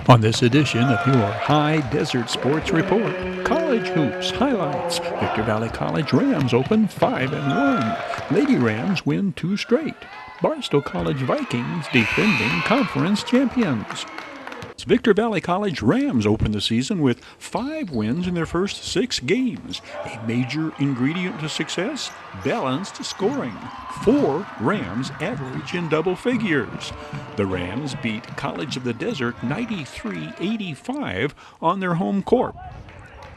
On this edition of your High Desert Sports Report, college hoops highlights. Victor Valley College Rams open 5-1. Lady Rams win 2 straight. Barstow College Vikings defending conference champions. Victor Valley College Rams open the season with 5 wins in their first 6 games. A major ingredient to success? Balanced scoring. 4 Rams average in double figures. The Rams beat College of the Desert 93-85 on their home court.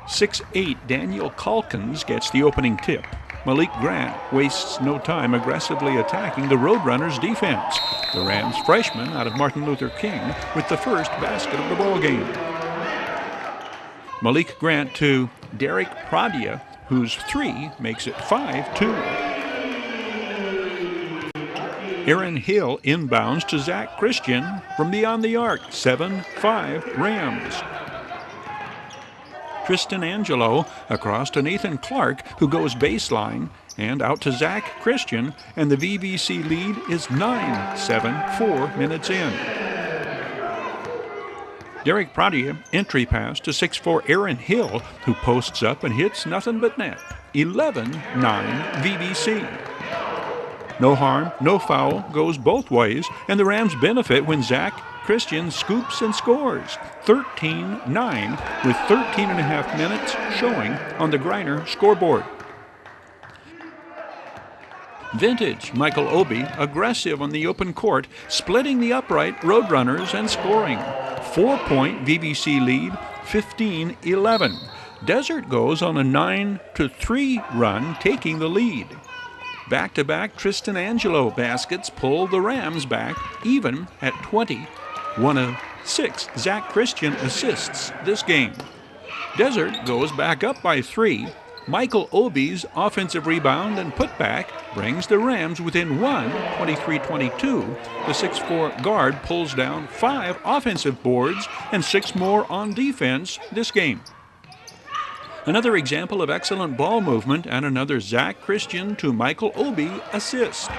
6'8" Daniel Calkins gets the opening tip. Malik Grant wastes no time aggressively attacking the Roadrunners' defense. The Rams freshman out of Martin Luther King with the first basket of the ballgame. Malik Grant to Derek Pradia, whose 3 makes it 5-2. Aaron Hill inbounds to Zach Christian from beyond the arc. 7-5 Rams. Tristan Angelo across to Nathan Clark, who goes baseline, and out to Zach Christian, and the VVC lead is 9-7, 4 minutes in. Derek Pradia entry pass to 6'4" Aaron Hill, who posts up and hits nothing but net. 11-9 VVC. No harm, no foul goes both ways, and the Rams benefit when Zach Christian scoops and scores. 13-9 with 13.5 minutes showing on the Griner scoreboard. Vintage Michael Obi aggressive on the open court, splitting the upright Roadrunners and scoring. 4-point VVC lead, 15-11. Desert goes on a 9-3 run, taking the lead. Back-to-back Tristan Angelo baskets pull the Rams back, even at 20. 1 of 6 Zach Christian assists this game. Desert goes back up by 3. Michael Obi's offensive rebound and putback brings the Rams within 1, 23-22. The 6'4" guard pulls down 5 offensive boards and 6 more on defense this game. Another example of excellent ball movement and another Zach Christian to Michael Obi assist.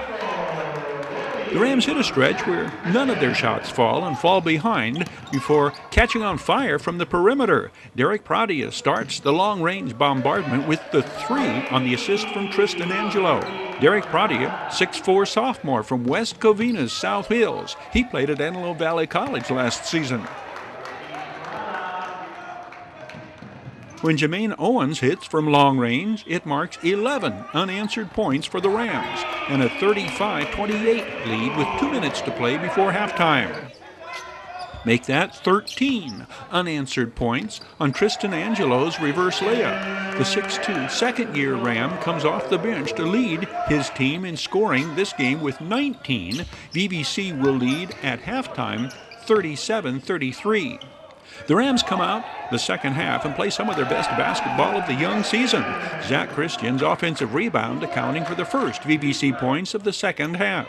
The Rams hit a stretch where none of their shots fall and fall behind before catching on fire from the perimeter. Derek Pradia starts the long-range bombardment with the 3 on the assist from Tristan Angelo. Derek Pradia, 6'4" sophomore from West Covina's South Hills. He played at Antelope Valley College last season. When Jermaine Owens hits from long range, it marks 11 unanswered points for the Rams and a 35-28 lead with 2 minutes to play before halftime. Make that 13 unanswered points on Tristan Angelo's reverse layup. The 6'2" second-year Ram comes off the bench to lead his team in scoring this game with 19. VVC will lead at halftime 37-33. The Rams come out the second half and play some of their best basketball of the young season. Zach Christian's offensive rebound accounting for the first VVC points of the second half.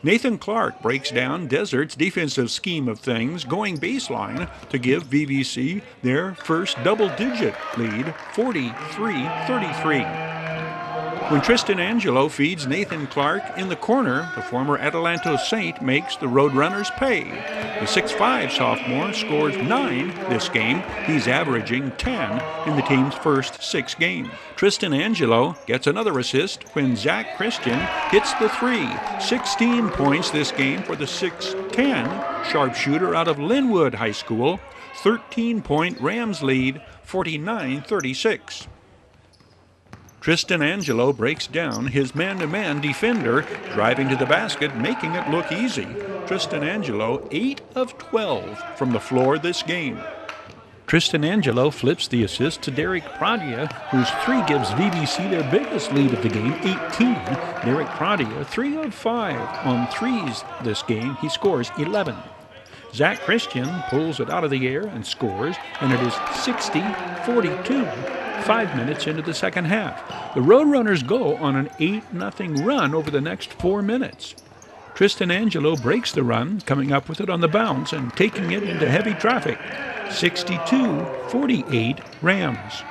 Nathan Clark breaks down Desert's defensive scheme of things, going baseline to give VVC their first double-digit lead, 43-33. When Tristan Angelo feeds Nathan Clark in the corner, the former Adelanto Saint makes the Roadrunners pay. The 6'5" sophomore scores 9 this game. He's averaging 10 in the team's first 6 games. Tristan Angelo gets another assist when Zach Christian hits the 3. 16 points this game for the 6'10" sharpshooter out of Linwood High School. 13-point Rams lead, 49-36. Tristan Angelo breaks down his man-to-man defender, driving to the basket, making it look easy. Tristan Angelo, 8 of 12 from the floor this game. Tristan Angelo flips the assist to Derek Pradia, whose 3 gives VVC their biggest lead of the game, 18. Derek Pradia, 3 of 5 on 3s this game. He scores 11. Zach Christian pulls it out of the air and scores, and it is 60-42. 5 minutes into the second half. The Roadrunners go on an 8-0 run over the next 4 minutes. Tristan Angelo breaks the run, coming up with it on the bounce and taking it into heavy traffic. 62-48 Rams.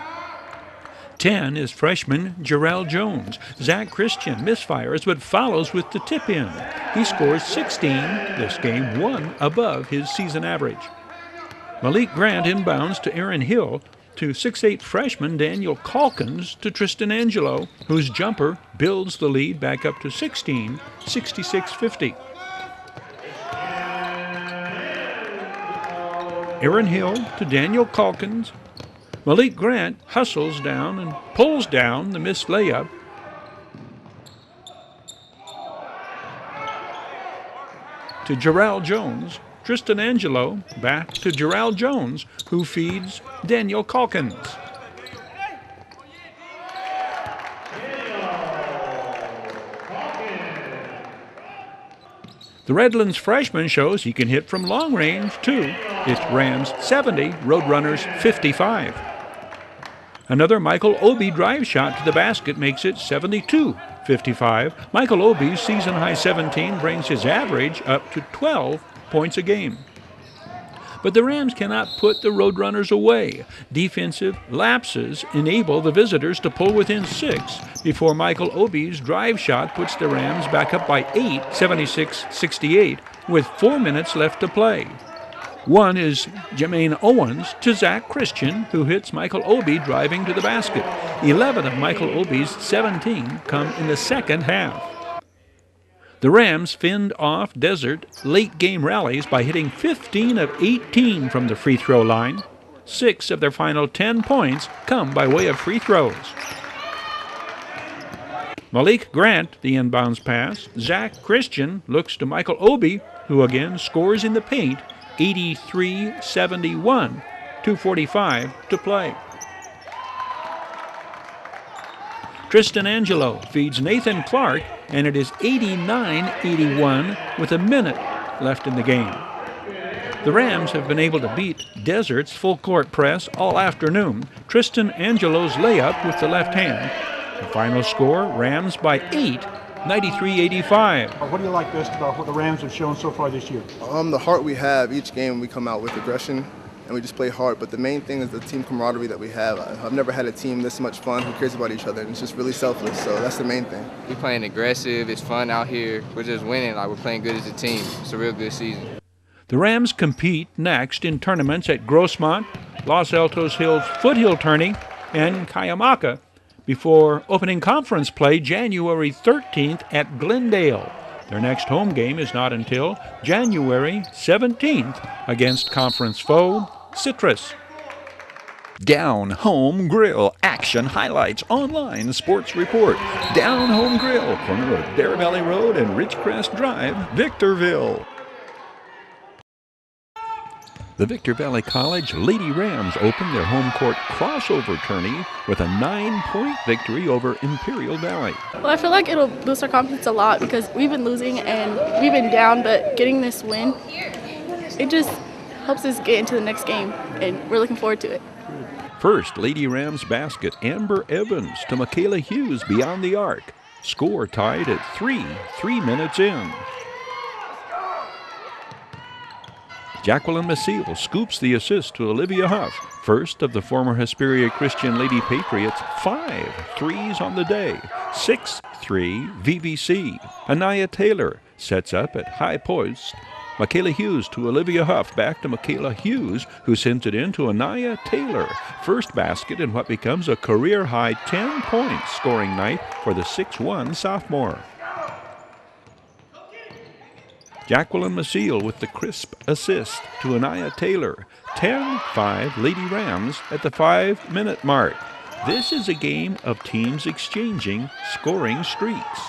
10 is freshman Jarrell Jones. Zach Christian misfires but follows with the tip-in. He scores 16 this game, 1 above his season average. Malik Grant inbounds to Aaron Hill, to 6'8" freshman Daniel Calkins to Tristan Angelo, whose jumper builds the lead back up to 16, 66-50. Aaron Hill to Daniel Calkins. Malik Grant hustles down and pulls down the missed layup. To Jarrell Jones. Tristan Angelo back to Jarrell Jones, who feeds Daniel Calkins. The Redlands freshman shows he can hit from long range, too. It's Rams 70, Roadrunners 55. Another Michael Obi drive shot to the basket makes it 72-55. Michael Obi's season-high 17 brings his average up to 12 points a game. But the Rams cannot put the Roadrunners away. Defensive lapses enable the visitors to pull within 6 before Michael Obi's drive shot puts the Rams back up by 8, 76-68, with 4 minutes left to play. One is Jermaine Owens to Zach Christian, who hits Michael Obi driving to the basket. 11 of Michael Obi's 17 come in the second half. The Rams fend off Desert late-game rallies by hitting 15 of 18 from the free throw line. 6 of their final 10 points come by way of free throws. Malik Grant, the inbounds pass. Zach Christian looks to Michael Obi, who again scores in the paint, 83-71, 2:45 to play. Tristan Angelo feeds Nathan Clark, and it is 89-81 with a minute left in the game. The Rams have been able to beat Desert's full-court press all afternoon. Tristan Angelo's layup with the left hand. The final score, Rams by 8, 93-85. What do you like best about what the Rams have shown so far this year? The heart we have. Each game we come out with aggression, and we just play hard. But the main thing is the team camaraderie that we have. I've never had a team this much fun who cares about each other, and it's just really selfless. So that's the main thing. We're playing aggressive. It's fun out here. We're just winning. Like, we're playing good as a team. It's a real good season. The Rams compete next in tournaments at Grossmont, Los Altos Hills Foothill Tourney, and Cuyamaca before opening conference play January 13th at Glendale. Their next home game is not until January 17th against conference foe Citrus. Down Home Grill action highlights online sports report. Down Home Grill, corner of Bear Valley Road and Ridgecrest Drive, Victorville. The Victor Valley College Lady Rams opened their home court crossover tourney with a 9-point victory over Imperial Valley. Well, I feel like it'll boost our confidence a lot because we've been losing and we've been down, but getting this win, it just helps us get into the next game, and we're looking forward to it. First, Lady Rams basket, Amber Evans to Michaela Hughes beyond the arc. Score tied at 3 minutes in. Jacqueline Maciel scoops the assist to Olivia Huff. First of the former Hesperia Christian Lady Patriots, 5 threes on the day. 6-3 VVC. Anaya Taylor sets up at high post. Michaela Hughes to Olivia Huff. Back to Michaela Hughes, who sends it in to Anaya Taylor. First basket in what becomes a career-high 10-point scoring night for the 6'1 sophomore. Jacqueline Maciel with the crisp assist to Anaya Taylor. 10-5 Lady Rams at the 5-minute mark. This is a game of teams exchanging scoring streaks.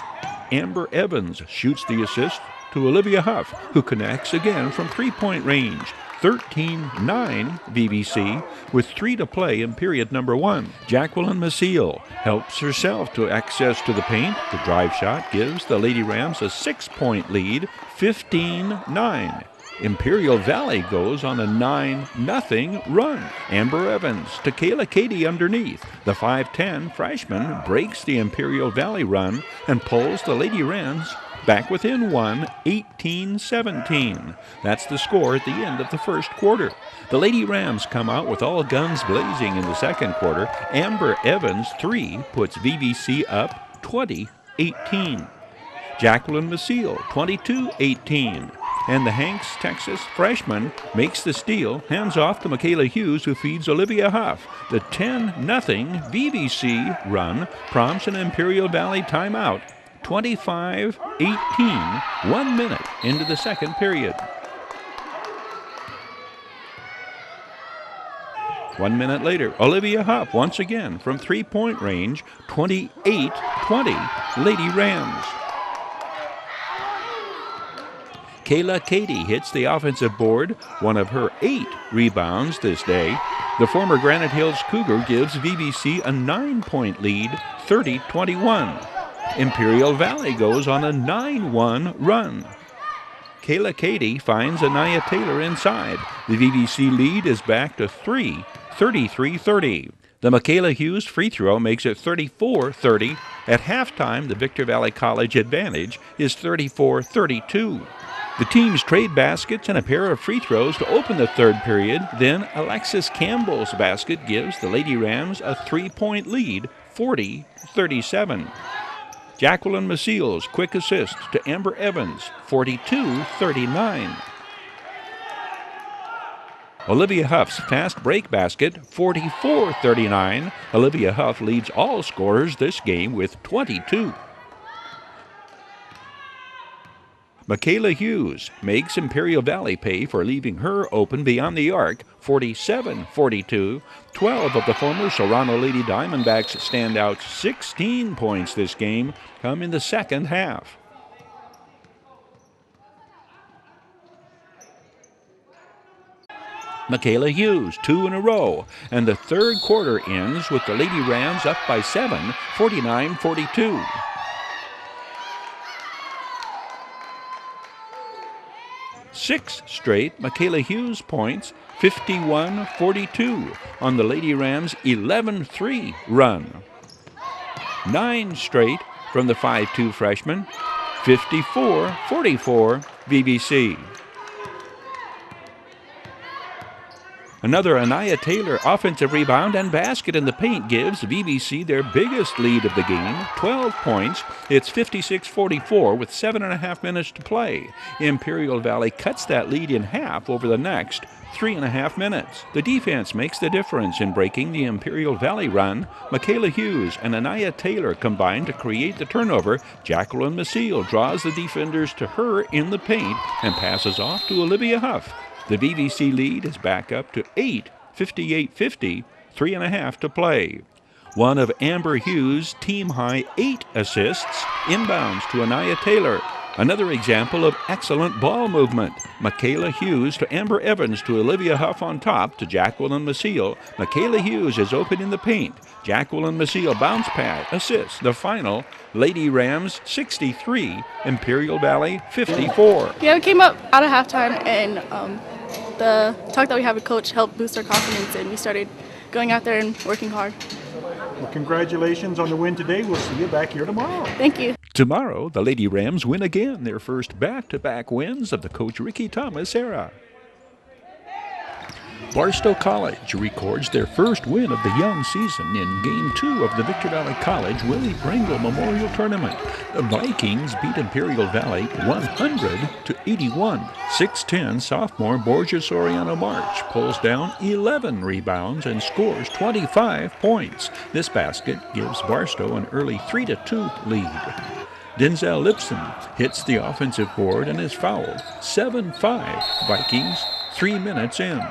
Amber Evans shoots the assist to Olivia Huff, who connects again from three-point range. 13-9 VVC with 3 to play in period number 1. Jacqueline Maciel helps herself to access to the paint. The drive shot gives the Lady Rams a 6-point lead, 15-9. Imperial Valley goes on a 9-0 run. Amber Evans to Kayla Cady underneath. The 5'10 freshman breaks the Imperial Valley run and pulls the Lady Rams back within 1, 18-17. That's the score at the end of the first quarter. The Lady Rams come out with all guns blazing in the second quarter. Amber Evans' 3 puts VVC up 20-18. Jacqueline Maciel, 22-18. and the Hanks, Texas freshman makes the steal, hands off to Michaela Hughes, who feeds Olivia Huff. The 10-0 VVC run prompts an Imperial Valley timeout. 25-18, 1 minute into the second period. 1 minute later, Olivia Huff once again from three-point range, 28-20, Lady Rams. Kayla Cady hits the offensive board, one of her 8 rebounds this day. The former Granite Hills Cougar gives VVC a 9-point lead, 30-21. Imperial Valley goes on a 9-1 run. Kayla Cady finds Anaya Taylor inside. The VVC lead is back to 3, 33-30. The Michaela Hughes free throw makes it 34-30. At halftime, the Victor Valley College advantage is 34-32. The teams trade baskets and a pair of free throws to open the third period. Then Alexis Campbell's basket gives the Lady Rams a 3-point lead, 40-37. Jacqueline Maciel's quick assist to Amber Evans, 42-39. Olivia Huff's fast break basket, 44-39. Olivia Huff leads all scorers this game with 22. Michaela Hughes makes Imperial Valley pay for leaving her open beyond the arc, 47-42. 12 of the former Serrano Lady Diamondbacks stand out 16 points this game come in the second half. Michaela Hughes, 2 in a row, and the third quarter ends with the Lady Rams up by 7, 49-42. Six straight Michaela Hughes points, 51-42 on the Lady Rams' 11-3 run. 9 straight from the 5'2 freshman, 54-44 VVC. Another Anaya Taylor offensive rebound and basket in the paint gives VVC their biggest lead of the game, 12 points. It's 56-44 with 7.5 minutes to play. Imperial Valley cuts that lead in half over the next 3.5 minutes. The defense makes the difference in breaking the Imperial Valley run. Michaela Hughes and Anaya Taylor combine to create the turnover. Jacqueline Maciel draws the defenders to her in the paint and passes off to Olivia Huff. The VVC lead is back up to 8, 58-50, 3.5 to play. One of Amber Hughes' team-high 8 assists inbounds to Anaya Taylor. Another example of excellent ball movement. Michaela Hughes to Amber Evans to Olivia Huff on top to Jacqueline Maciel. Michaela Hughes is open in the paint. Jacqueline Maciel bounce pass, assist. The final, Lady Rams 63, Imperial Valley 54. Yeah, we came up out of halftime, and the talk that we had with Coach helped boost our confidence, and we started going out there and working hard. Well, congratulations on the win today. We'll see you back here tomorrow. Thank you. Tomorrow, the Lady Rams win again, their first back-to-back wins of the Coach Ricky Thomas era. Barstow College records their first win of the young season in Game 2 of the Victor Valley College Willie Pringle Memorial Tournament. The Vikings beat Imperial Valley 100-81. 6'10" sophomore Borgia Soriano March pulls down 11 rebounds and scores 25 points. This basket gives Barstow an early 3-2 lead. Denzel Lipson hits the offensive board and is fouled. 7-5 Vikings, 3 minutes in.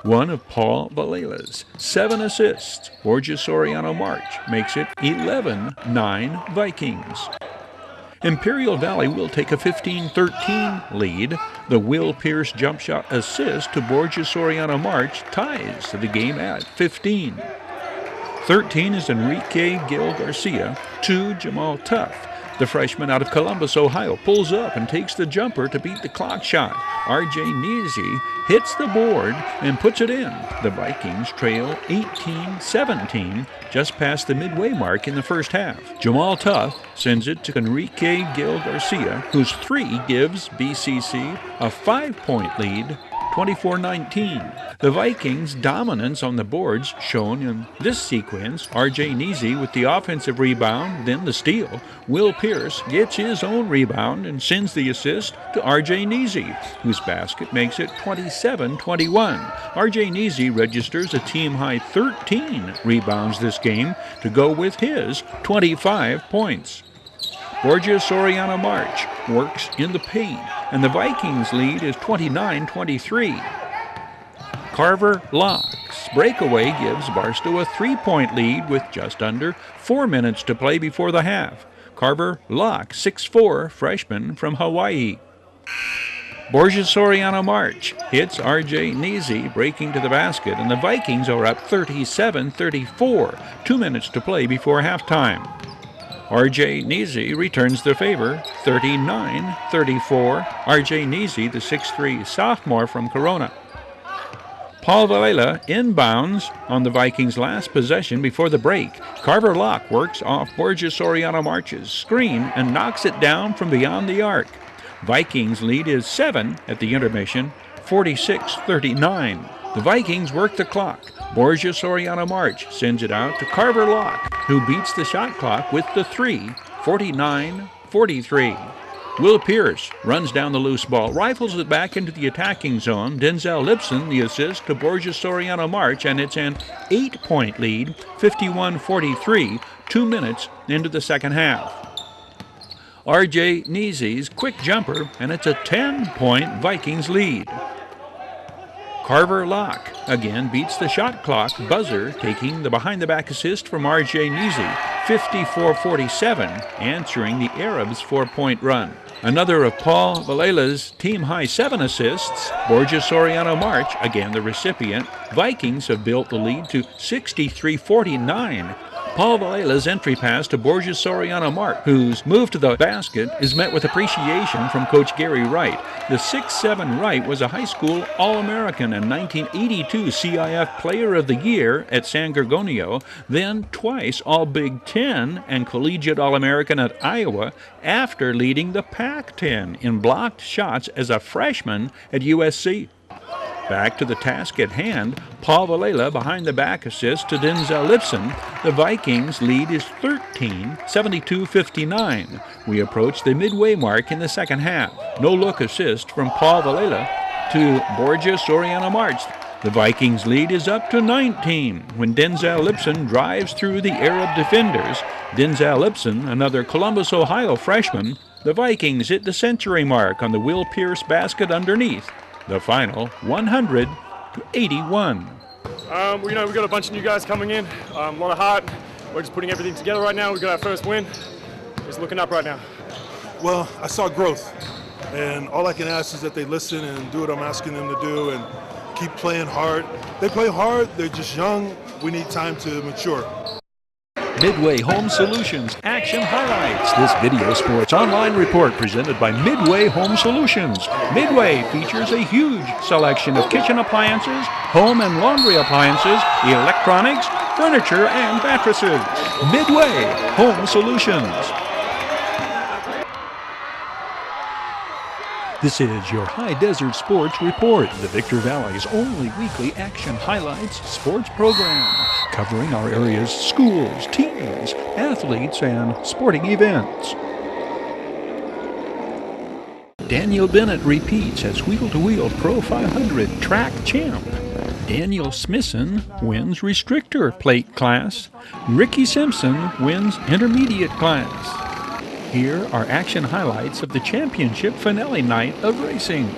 One of Paul Valela's 7 assists. Borgia Soriano March makes it 11-9 Vikings. Imperial Valley will take a 15-13 lead. The Will Pierce jump shot assist to Borgia Soriano March ties the game at 15. 13 is Enrique Gil Garcia to Jamal Tuff. The freshman out of Columbus, Ohio, pulls up and takes the jumper to beat the clock shot. R.J. Neasy hits the board and puts it in. The Vikings trail 18-17, just past the midway mark in the first half. Jamal Tuff sends it to Enrique Gil Garcia, whose 3 gives BCC a 5-point lead, 24-19. The Vikings' dominance on the boards shown in this sequence. R.J. Neasy with the offensive rebound, then the steal. Will Pierce gets his own rebound and sends the assist to R.J. Neasy, whose basket makes it 27-21. R.J. Neasy registers a team-high 13 rebounds this game to go with his 25 points. Borgia Soriano March works in the paint, and the Vikings' lead is 29-23. Carver Locke's breakaway gives Barstow a 3-point lead with just under 4 minutes to play before the half. Carver Locke, 6'4", freshman from Hawaii. Borgia Soriano March hits R.J. Neasy, breaking to the basket, and the Vikings are up 37-34. 2 minutes to play before halftime. R.J. Neasy returns the favor, 39-34. R.J. Neasy, the 6'3" sophomore from Corona. Paul Valela inbounds on the Vikings' last possession before the break. Carver Locke works off Borgia Soriano March's screen and knocks it down from beyond the arc. Vikings' lead is 7 at the intermission, 46-39. The Vikings work the clock. Borgia Soriano March sends it out to Carver Locke, who beats the shot clock with the 3, 49-43. Will Pierce runs down the loose ball, rifles it back into the attacking zone. Denzel Lipson the assist to Borgia Soriano March, and it's an 8-point lead, 51-43, 2 minutes into the second half. R.J. Neasy's quick jumper, and it's a 10-point Vikings lead. Carver Locke again beats the shot clock buzzer, taking the behind-the-back assist from R.J. Neasy, 54-47, answering the Arabs' 4-point run. Another of Paul Valela's team-high 7 assists, Borgia Soriano March, again the recipient. Vikings have built the lead to 63-49. Paul Valela's entry pass to Borgia Soriano March, whose move to the basket is met with appreciation from Coach Gary Wright. The 6'7" Wright was a high school All-American and 1982 CIF Player of the Year at San Gorgonio, then twice All-Big Ten and Collegiate All-American at Iowa after leading the Pac-10 in blocked shots as a freshman at USC. Back to the task at hand, Paul Valela behind the back assist to Denzel Lipson. The Vikings lead is 13, 72-59. We approach the midway mark in the second half. No-look assist from Paul Valela to Borgia Soriano March. The Vikings lead is up to 19 when Denzel Lipson drives through the Arab defenders. Denzel Lipson, another Columbus, Ohio freshman. The Vikings hit the century mark on the Will Pierce basket underneath. The final 100-81. We got a bunch of new guys coming in, a lot of heart. We're just putting everything together right now. We got our first win. It's looking up right now. Well, I saw growth, and all I can ask is that they listen and do what I'm asking them to do and keep playing hard. They play hard, they're just young. We need time to mature. Midway Home Solutions Action Highlights. This video sports online report presented by Midway Home Solutions. Midway features a huge selection of kitchen appliances, home and laundry appliances, electronics, furniture, and mattresses. Midway Home Solutions. This is your High Desert Sports Report, the Victor Valley's only weekly action highlights sports program, covering our area's schools, teams, athletes, and sporting events. Daniel Bennett repeats as wheel-to-wheel Pro 500 track champ. Daniel SMISSEN wins Restrictor plate class. Ricky Simpson wins intermediate class. Here are action highlights of the championship finale night of racing.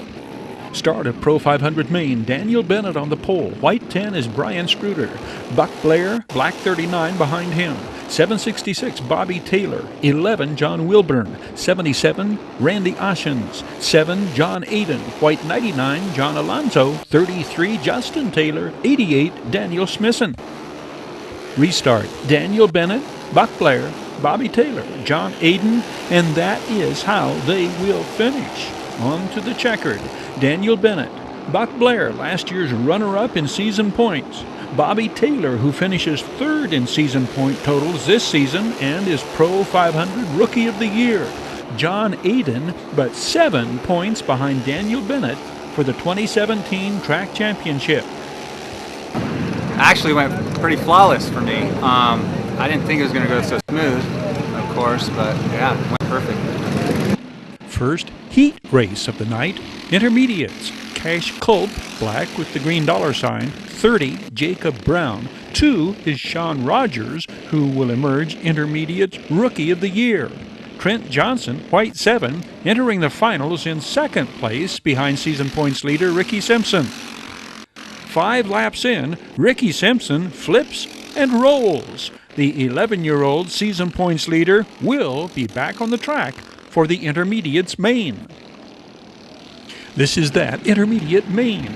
Start of Pro 500 Main, Daniel Bennett on the pole. White 10 is Brian Scruder. Buck Blair, black 39 behind him. 766, Bobby Taylor. 11, John Wilburn. 77, Randy Oshens. 7, John Aiden. White 99, John Alonzo. 33, Justin Taylor. 88, Daniel Smithson. Restart, Daniel Bennett, Buck Blair, Bobby Taylor, John Aiden, and that is how they will finish. On to the checkered. Daniel Bennett, Buck Blair, last year's runner-up in season points. Bobby Taylor, who finishes third in season point totals this season and is Pro 500 Rookie of the Year. John Aiden, but 7 points behind Daniel Bennett for the 2017 track championship. Actually went pretty flawless for me. I didn't think it was going to go so smooth, of course, but yeah, it went perfect. First heat race of the night, intermediates. Cash Culp, black with the green $sign, 30, Jacob Brown. 2 is Sean Rogers, who will emerge intermediates Rookie of the Year. Trent Johnson, white 7, entering the finals in second place behind season points leader Ricky Simpson. 5 laps in, Ricky Simpson flips and rolls. The 11-year-old season points leader will be back on the track for the intermediates main. This is that intermediate main.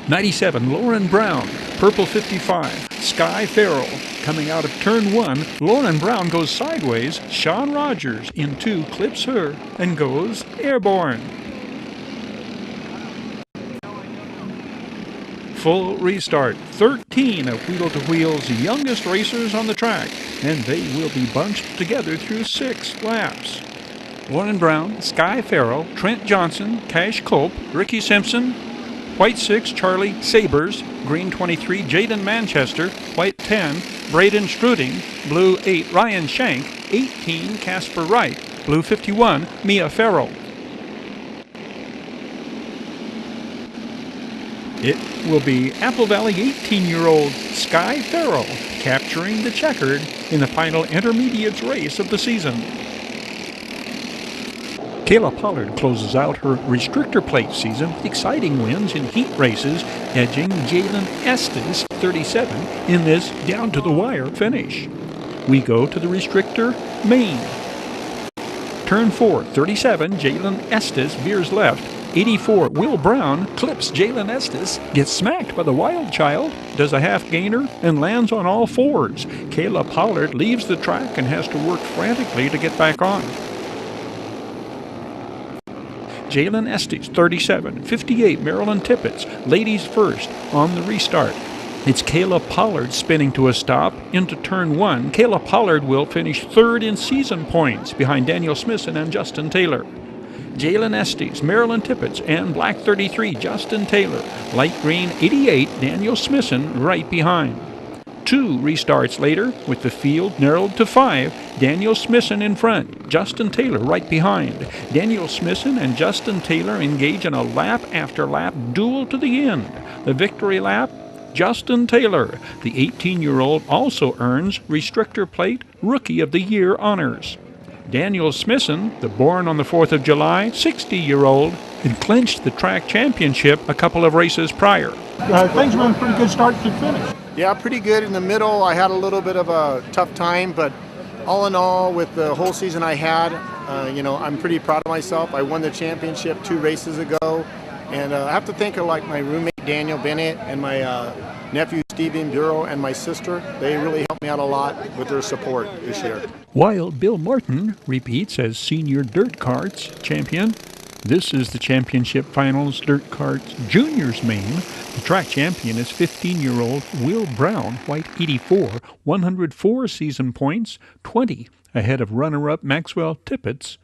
97, Lauren Brown, purple 55, Sky Farrell. Coming out of turn 1, Lauren Brown goes sideways. Sean Rogers in 2 clips her and goes airborne. Full restart. 13 of Wheel to Wheel's youngest racers on the track, and they will be bunched together through 6 laps. Lauren Brown, Sky Farrell, Trent Johnson, Cash Culp, Ricky Simpson, white 6, Charlie Sabers, green 23, Jaden Manchester, white 10, Braden Struding, blue 8, Ryan Shank, 18, Casper Wright, blue 51, Mia Farrell. It will be Apple Valley 18-year-old Sky Farrell capturing the checkered in the final intermediates race of the season. Kayla Pollard closes out her restrictor plate season with exciting wins in heat races, edging Jalen Estes, 37, in this down-to-the-wire finish. We go to the restrictor main. Turn 4, 37, Jalen Estes veers left. 84, Will Brown clips Jalen Estes, gets smacked by the Wild Child, does a half gainer, and lands on all fours. Kayla Pollard leaves the track and has to work frantically to get back on. Jalen Estes, 37, 58, Marilyn Tippett's, ladies first on the restart. It's Kayla Pollard spinning to a stop into turn 1. Kayla Pollard will finish 3rd in season points behind Daniel SMISSEN and Justin Taylor. Jalen Estes, Marilyn Tippett's, and black 33, Justin Taylor. Light green 88, Daniel SMISSEN right behind. 2 restarts later, with the field narrowed to 5, Daniel SMISSEN in front, Justin Taylor right behind. Daniel SMISSEN and Justin Taylor engage in a lap-after-lap duel to the end. The victory lap, Justin Taylor. The 18-year-old also earns Restrictor Plate Rookie of the Year honors. Daniel SMISSEN, the born on the 4th of July, 60-year-old, had clinched the track championship a couple of races prior. Things were in a pretty good start to finish. Yeah, pretty good in the middle. I had a little bit of a tough time, but all in all, with the whole season I had, I'm pretty proud of myself. I won the championship 2 races ago, and I have to thank like my roommate Daniel Bennett and my nephew Steven Bureau and my sister. They really helped me out a lot with their support this year. While Bill Martin repeats as senior dirt carts champion, this is the championship finals dirt carts juniors main. The track champion is 15-year-old Will Brown, white 84, 104 season points, 20 ahead of runner-up Maxwell Tippett's.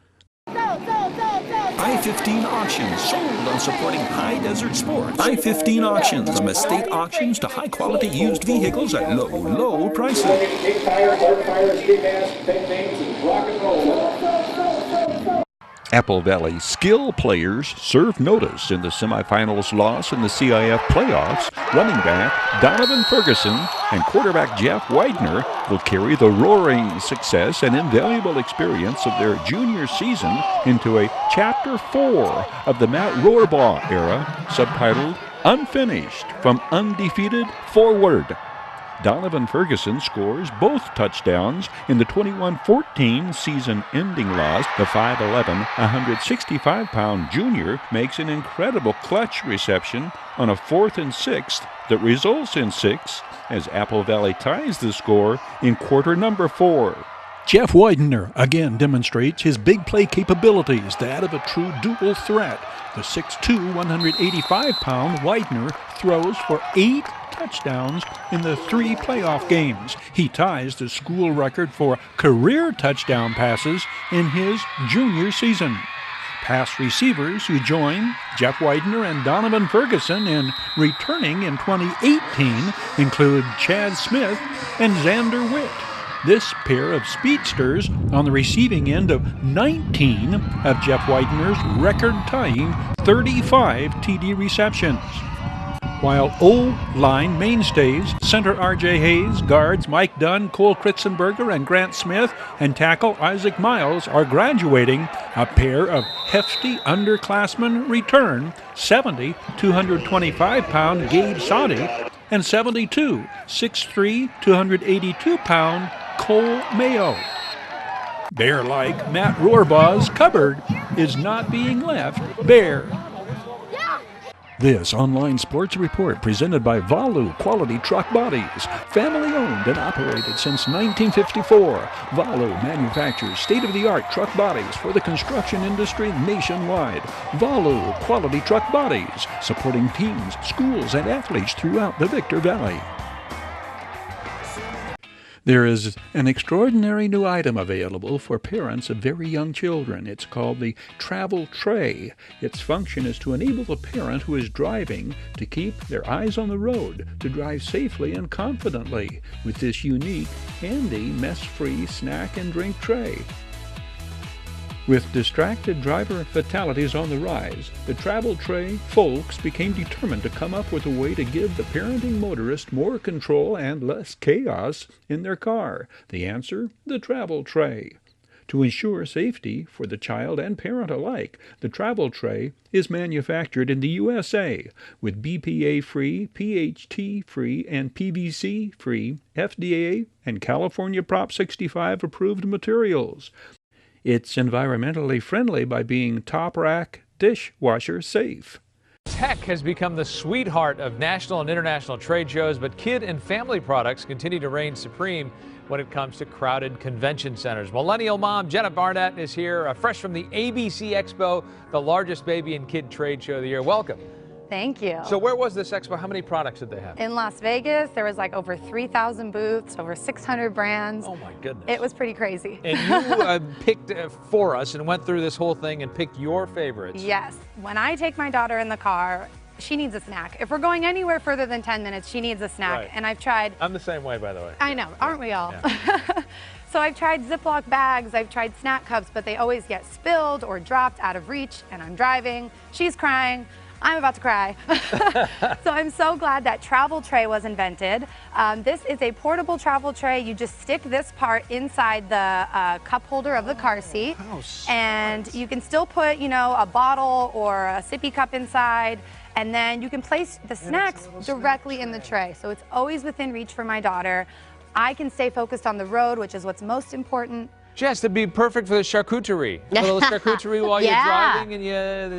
I-15 Auctions, sold on supporting High Desert Sports. I-15 Auctions, from estate auctions to high-quality used vehicles at low, low prices. Big tires, dark tires, big ass, big names, and rock and roll. Apple Valley skill players serve notice in the semifinals loss in the CIF playoffs. Running back Donovan Ferguson and quarterback Jeff Widener will carry the roaring success and invaluable experience of their junior season into a Chapter 4 of the Matt Rohrbaugh era, subtitled Unfinished from Undefeated Forward. Donovan Ferguson scores both touchdowns in the 21-14 season-ending loss. The 5'11", 165-pound junior makes an incredible clutch reception on a 4th and 6 that results in 6 as Apple Valley ties the score in quarter number 4. Jeff Widener again demonstrates his big play capabilities, that of a true dual threat. The 6'2", 185-pound Widener throws for 8 touchdowns in the 3 playoff games. He ties the school record for career touchdown passes in his junior season. Past receivers who join Jeff Widener and Donovan Ferguson in returning in 2018 include Chad Smith and Xander Witt. This pair of speedsters on the receiving end of 19 of Jeff Widener's record-tying 35 TD receptions. While O-line mainstays, center R.J. Hayes, guards Mike Dunn, Cole Kritzenberger, and Grant Smith, and tackle Isaac Miles are graduating, a pair of hefty underclassmen return 70, 225-pound Gabe Sadi and 72, 6'3", 282-pound Cole Mayo. Bear-like Matt Rohrbaugh's cupboard is not being left bare. This online sports report presented by Valu Quality Truck Bodies. Family owned and operated since 1954. Valu manufactures state-of-the-art truck bodies for the construction industry nationwide. Valu Quality Truck Bodies, supporting teams, schools, and athletes throughout the Victor Valley. There is an extraordinary new item available for parents of very young children. It's called the Travel Tray. Its function is to enable the parent who is driving to keep their eyes on the road, to drive safely and confidently with this unique, handy, mess-free snack and drink tray. With distracted driver fatalities on the rise, the Travel Tray folks became determined to come up with a way to give the parenting motorist more control and less chaos in their car. The answer? The Travel Tray. To ensure safety for the child and parent alike, the Travel Tray is manufactured in the USA with BPA-free, PHT-free, and PVC-free FDA and California Prop 65 approved materials. It's environmentally friendly by being top-rack dishwasher safe. Tech has become the sweetheart of national and international trade shows, but kid and family products continue to reign supreme when it comes to crowded convention centers. Millennial mom Jenna Barnett is here, fresh from the ABC Expo, the largest baby and kid trade show of the year. Welcome. Thank you. So where was this expo? How many products did they have? In Las Vegas, there was like over 3,000 booths, over 600 brands. Oh my goodness. It was pretty crazy. And you picked for us and went through this whole thing and picked your favorites. Yes. When I take my daughter in the car, she needs a snack. If we're going anywhere further than 10 minutes, she needs a snack. Right. And I've tried... I'm the same way, by the way. I know, aren't we all? Yeah. So I've tried Ziploc bags, I've tried snack cups, but they always get spilled or dropped out of reach, and I'm driving, she's crying, I'm about to cry. So I'm so glad that Travel Tray was invented. This is a portable travel tray. You just stick this part inside the cup holder of the car seat. And you can still put, you know, a bottle or a sippy cup inside. And then you can place the snacks directly in the tray. So it's always within reach for my daughter. I can stay focused on the road, which is what's most important. Jess, it'd be perfect for the charcuterie. A little charcuterie while you're driving, and you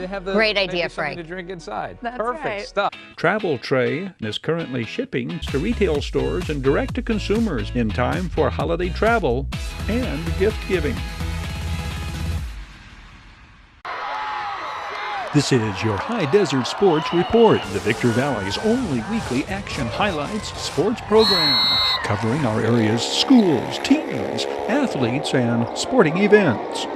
have the great idea, something to drink inside. That's perfect right. stuff. Travel Tray is currently shipping to retail stores and direct to consumers in time for holiday travel and gift giving. This is your High Desert Sports Report, the Victor Valley's only weekly action highlights sports program, covering our area's schools, teams, athletes, and sporting events.